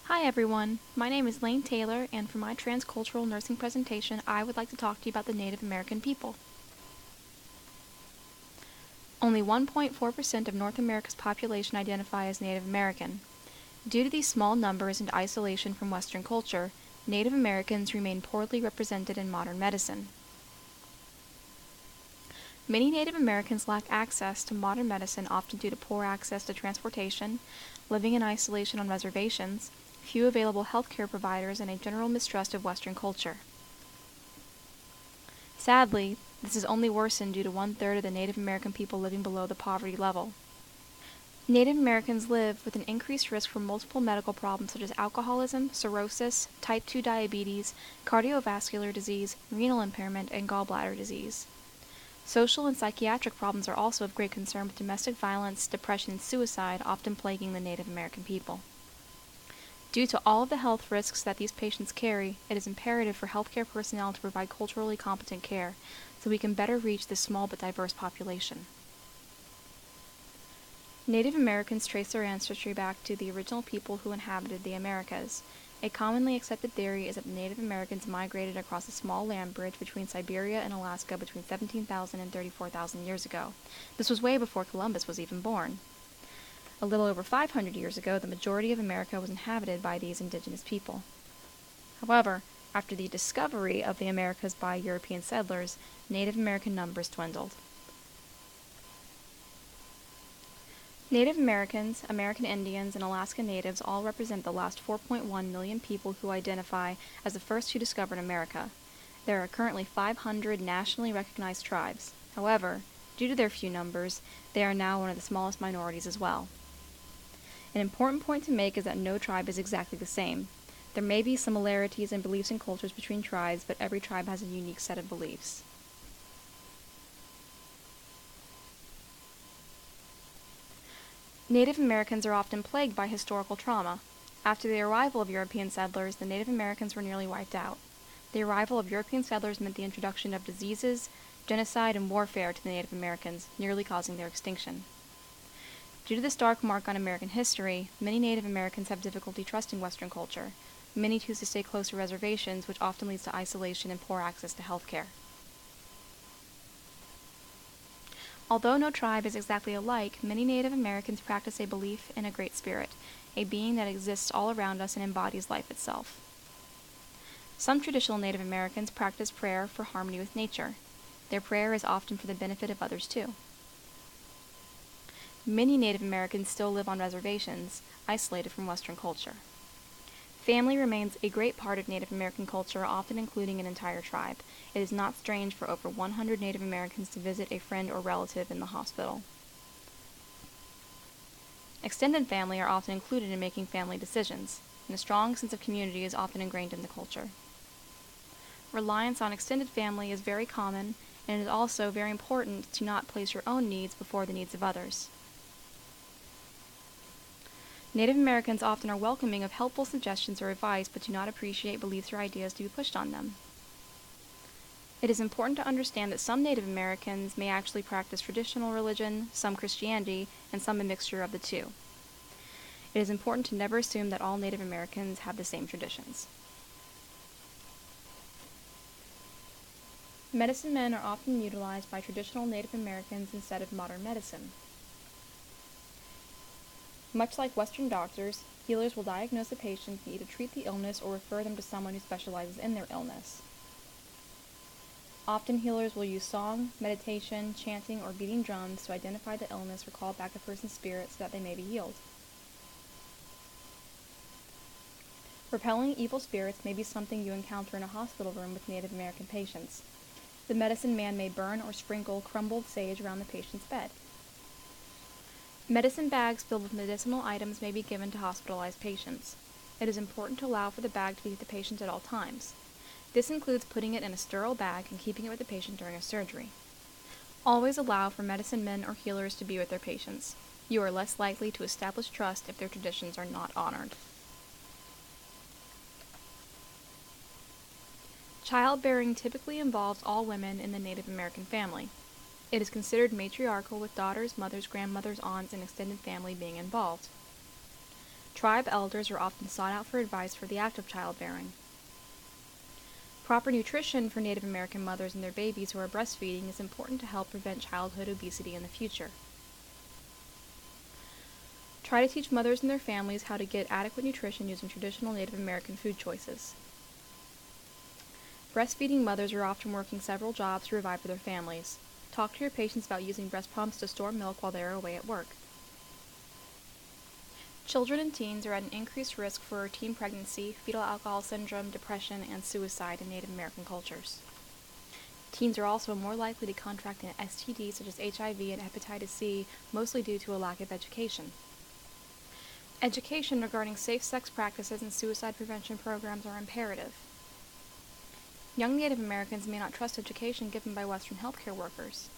Hi everyone, my name is Lane Taylor, and for my transcultural nursing presentation, I would like to talk to you about the Native American people. Only 1.4% of North America's population identify as Native American. Due to these small numbers and isolation from Western culture, Native Americans remain poorly represented in modern medicine. Many Native Americans lack access to modern medicine, often due to poor access to transportation, living in isolation on reservations, few available healthcare providers, and a general mistrust of Western culture. Sadly, this is only worsened due to 1/3 of the Native American people living below the poverty level. Native Americans live with an increased risk for multiple medical problems such as alcoholism, cirrhosis, type 2 diabetes, cardiovascular disease, renal impairment, and gallbladder disease. Social and psychiatric problems are also of great concern, with domestic violence, depression, and suicide often plaguing the Native American people. Due to all of the health risks that these patients carry, it is imperative for healthcare personnel to provide culturally competent care so we can better reach this small but diverse population. Native Americans trace their ancestry back to the original people who inhabited the Americas. A commonly accepted theory is that the Native Americans migrated across a small land bridge between Siberia and Alaska between 17,000 and 34,000 years ago. This was way before Columbus was even born. A little over 500 years ago, the majority of America was inhabited by these indigenous people. However, after the discovery of the Americas by European settlers, Native American numbers dwindled. Native Americans, American Indians, and Alaska Natives all represent the last 4.1 million people who identify as the first who discovered America. There are currently 500 nationally recognized tribes. However, due to their few numbers, they are now one of the smallest minorities as well. An important point to make is that no tribe is exactly the same. There may be similarities in beliefs and cultures between tribes, but every tribe has a unique set of beliefs. Native Americans are often plagued by historical trauma. After the arrival of European settlers, the Native Americans were nearly wiped out. The arrival of European settlers meant the introduction of diseases, genocide, and warfare to the Native Americans, nearly causing their extinction. Due to this dark mark on American history, many Native Americans have difficulty trusting Western culture. Many choose to stay close to reservations, which often leads to isolation and poor access to health care. Although no tribe is exactly alike, many Native Americans practice a belief in a Great Spirit, a being that exists all around us and embodies life itself. Some traditional Native Americans practice prayer for harmony with nature. Their prayer is often for the benefit of others too. Many Native Americans still live on reservations, isolated from Western culture. Family remains a great part of Native American culture, often including an entire tribe. It is not strange for over 100 Native Americans to visit a friend or relative in the hospital. Extended family are often included in making family decisions, and a strong sense of community is often ingrained in the culture. Reliance on extended family is very common, and it is also very important to not place your own needs before the needs of others. Native Americans often are welcoming of helpful suggestions or advice, but do not appreciate beliefs or ideas to be pushed on them. It is important to understand that some Native Americans may actually practice traditional religion, some Christianity, and some a mixture of the two. It is important to never assume that all Native Americans have the same traditions. Medicine men are often utilized by traditional Native Americans instead of modern medicine. Much like Western doctors, healers will diagnose a patient and either treat the illness or refer them to someone who specializes in their illness. Often healers will use song, meditation, chanting, or beating drums to identify the illness or call back a person's spirit so that they may be healed. Repelling evil spirits may be something you encounter in a hospital room with Native American patients. The medicine man may burn or sprinkle crumbled sage around the patient's bed. Medicine bags filled with medicinal items may be given to hospitalized patients. It is important to allow for the bag to be with the patient at all times. This includes putting it in a sterile bag and keeping it with the patient during a surgery. Always allow for medicine men or healers to be with their patients. You are less likely to establish trust if their traditions are not honored. Childbearing typically involves all women in the Native American family. It is considered matriarchal, with daughters, mothers, grandmothers, aunts, and extended family being involved. Tribe elders are often sought out for advice for the act of childbearing. Proper nutrition for Native American mothers and their babies who are breastfeeding is important to help prevent childhood obesity in the future. Try to teach mothers and their families how to get adequate nutrition using traditional Native American food choices. Breastfeeding mothers are often working several jobs to provide for their families. Talk to your patients about using breast pumps to store milk while they are away at work. Children and teens are at an increased risk for teen pregnancy, fetal alcohol syndrome, depression, and suicide in Native American cultures. Teens are also more likely to contract an STD such as HIV and hepatitis C, mostly due to a lack of education. Education regarding safe sex practices and suicide prevention programs are imperative. Young Native Americans may not trust education given by Western healthcare workers.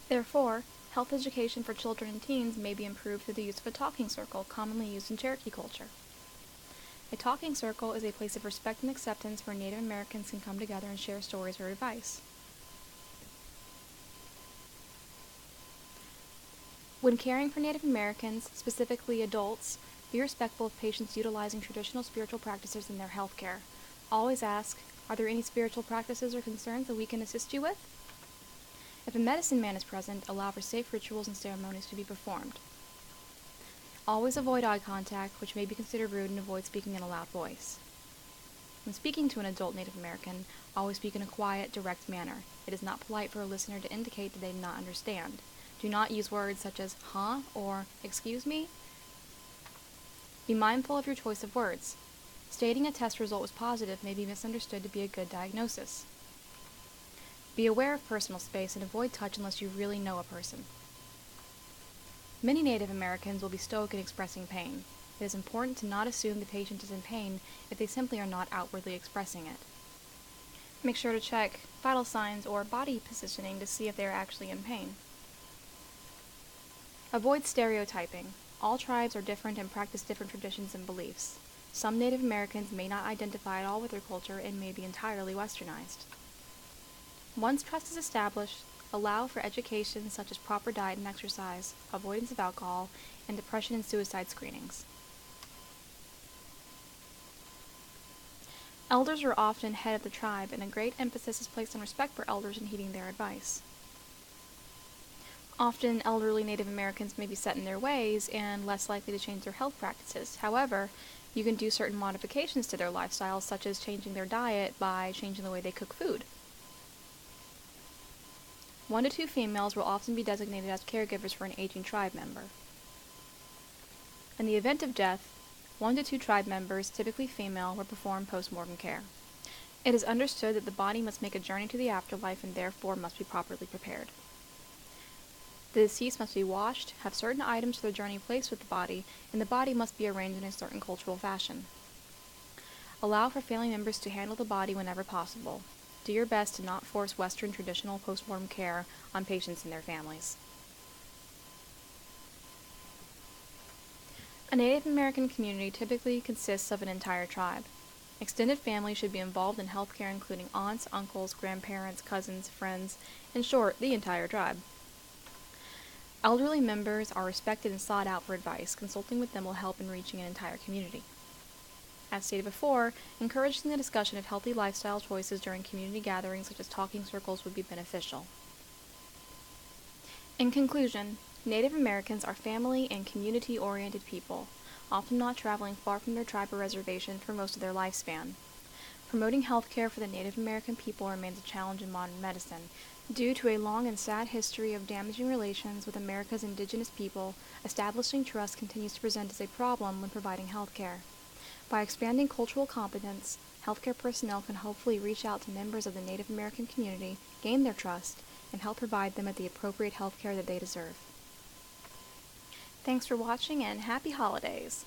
Therefore, health education for children and teens may be improved through the use of a talking circle, commonly used in Cherokee culture. A talking circle is a place of respect and acceptance where Native Americans can come together and share stories or advice. When caring for Native Americans, specifically adults, be respectful of patients utilizing traditional spiritual practices in their health care. Always ask, are there any spiritual practices or concerns that we can assist you with? If a medicine man is present, allow for safe rituals and ceremonies to be performed. Always avoid eye contact, which may be considered rude, and avoid speaking in a loud voice. When speaking to an adult Native American, always speak in a quiet, direct manner. It is not polite for a listener to indicate that they do not understand. Do not use words such as huh or excuse me. Be mindful of your choice of words. Stating a test result was positive may be misunderstood to be a good diagnosis. Be aware of personal space and avoid touch unless you really know a person. Many Native Americans will be stoic in expressing pain. It is important to not assume the patient is in pain if they simply are not outwardly expressing it. Make sure to check vital signs or body positioning to see if they are actually in pain. Avoid stereotyping. All tribes are different and practice different traditions and beliefs. Some Native Americans may not identify at all with their culture and may be entirely westernized. Once trust is established, allow for education such as proper diet and exercise, avoidance of alcohol, and depression and suicide screenings. Elders are often head of the tribe, and a great emphasis is placed on respect for elders and heeding their advice. Often, elderly Native Americans may be set in their ways and less likely to change their health practices. However, you can do certain modifications to their lifestyles, such as changing their diet by changing the way they cook food. 1 to 2 females will often be designated as caregivers for an aging tribe member. In the event of death, 1 to 2 tribe members, typically female, will perform post-mortem care. It is understood that the body must make a journey to the afterlife and therefore must be properly prepared. The deceased must be washed, have certain items for the journey placed with the body, and the body must be arranged in a certain cultural fashion. Allow for family members to handle the body whenever possible. Do your best to not force Western traditional postmortem care on patients and their families. A Native American community typically consists of an entire tribe. Extended family should be involved in healthcare, including aunts, uncles, grandparents, cousins, friends, in short, the entire tribe. Elderly members are respected and sought out for advice. Consulting with them will help in reaching an entire community. As stated before, encouraging the discussion of healthy lifestyle choices during community gatherings such as talking circles would be beneficial. In conclusion, Native Americans are family and community-oriented people, often not traveling far from their tribe or reservation for most of their lifespan. Promoting health care for the Native American people remains a challenge in modern medicine. Due to a long and sad history of damaging relations with America's indigenous people, establishing trust continues to present as a problem when providing health care. By expanding cultural competence, healthcare personnel can hopefully reach out to members of the Native American community, gain their trust, and help provide them with the appropriate health care that they deserve. Thanks for watching and happy holidays!